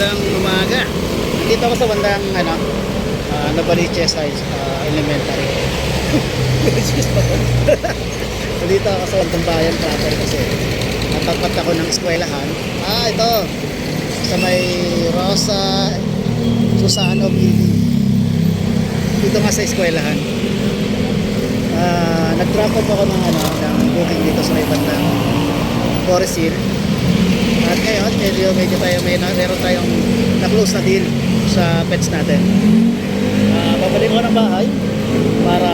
magandang umaga. Dito ako sa bandang Novaliches Elementary. Excuse pa po. Dito ako sa bandang bayan proper kasi natapat ako ng eskwelahan. Ito sa may Rosa Susano Building. Dito nga sa eskwelahan. Nag-drop off ako ng booking dito sa may bandang Forest Hill. At ngayon, medyo tayo meron tayong na-close na deal sa pets natin. Babalik ko ng bahay para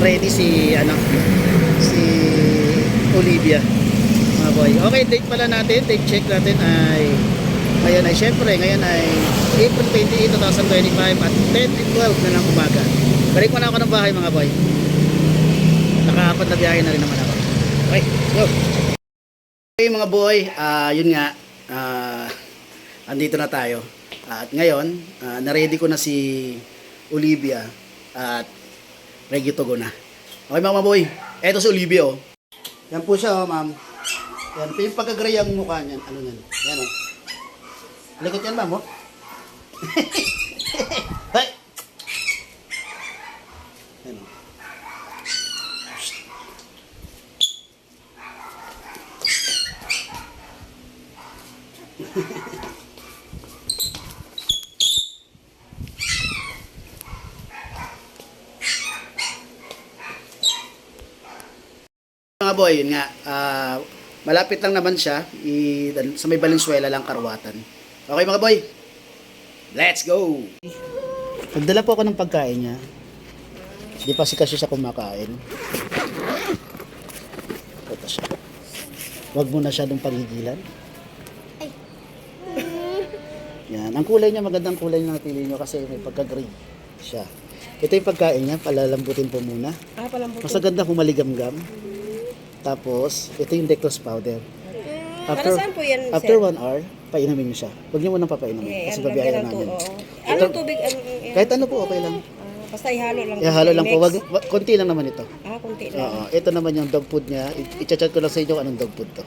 ready si Olivia, mga boy. Okay, date pala natin, date check natin ay ngayon ay April 28, 2025 at 10:12 na ng umaga. Balik mo na ako ng bahay, mga boy. Nakaapat na biyahe na rin naman ako. Okay, go! Okay mga boy, yun nga, andito na tayo. At ngayon, na-ready ko na si Olivia at ready to go na. Okay mga boy, eto si Olivia oh. Yan po siya oh ma'am. Yan po yung pagkagray ang mukha niyan. Ano yan? Yan oh. Likot yan ma'am oh. Hey! Yan oh. Mga boy, yun nga, malapit lang naman siya sa may Valenzuela lang, Karuwatan. Okay mga boy, let's go! Nagdala po ako ng pagkain niya. Di pa kasi siya kumakain. Ito siya. Huwag mo na siya nung pagigilan. Yan. Ang kulay niya, magandang kulay na napili niyo kasi may pagka-green siya. Ito yung pagkain niya, palalambutin po muna. Palambutin. Mas maganda kung maligam-gam. Tapos, ito yung dextrose powder. Para saan po yan, After sir? 1 hour, painumin niyo siya. Huwag niyo munang papainumin kasi babiyahe na namin. Anong tubig? Kahit ano po, okay lang. Basta ihalo lang. Ihalo lang po. Konti lang naman ito. Konti lang. Oo. Ito naman yung dog food niya. I-chat ko lang sa inyo kung anong dog food to.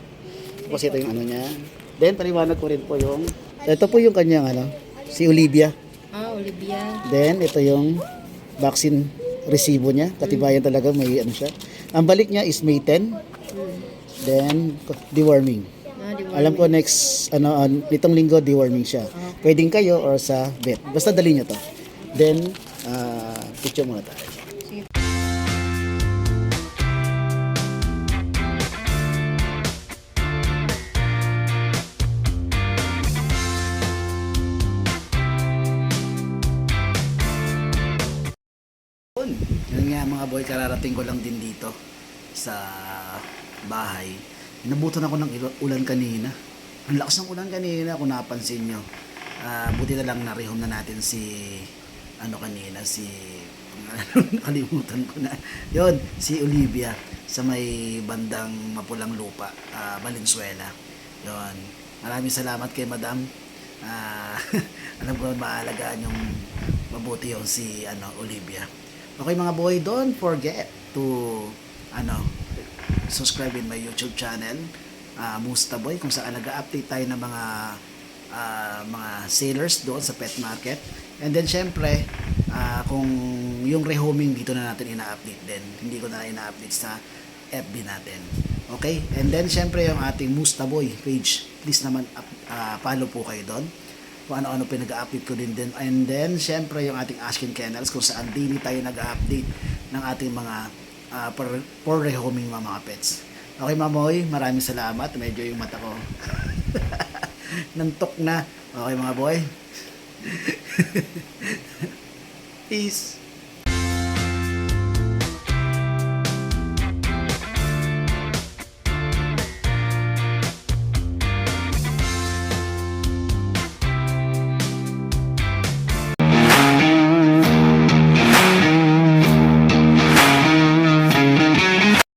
Tapos ito yung ano niya. Then, paniwanag ko rin po yung ito po yung kanyang si Olivia. Olivia. Then, ito yung vaccine resibo niya. Katibayan talaga, may siya. Ang balik niya is May 10. Then, deworming. Alam ko next, nitong linggo, deworming siya. Pwedeng kayo or sa vet. Basta dali niyo to. Then, picture muna tayo. Yan nga mga boy, kararating ko lang din dito sa bahay. Inabutan ako ng ulan kanina. Ang lakas ng ulan kanina kung napansin nyo. Buti na lang na-rehome na natin si nakalimutan ko na. Yon, si Olivia sa may bandang Mapulang Lupa, Valenzuela. Yon. Maraming salamat kay Madam. Alam ko maalagaan yung mabuti yung si Olivia. Okay mga boy, don't forget to subscribe in my YouTube channel, Musta Boy, kung saan nag-update tayo ng mga sellers doon sa pet market. And then syempre, kung yung rehoming dito na natin ina-update din. Hindi ko na ina-update sa FB natin. Okay? And then syempre yung ating Musta Boy page. Please naman follow po kayo doon. Kung ano-ano pinag-update ko din. And then syempre yung ating Ashkin Kennels kung saan daily tayo nag-update ng ating mga for rehoming mga pets. Okay mamoy, maraming salamat. Medyo yung mata ko nantok na. Okay mga boy. Peace.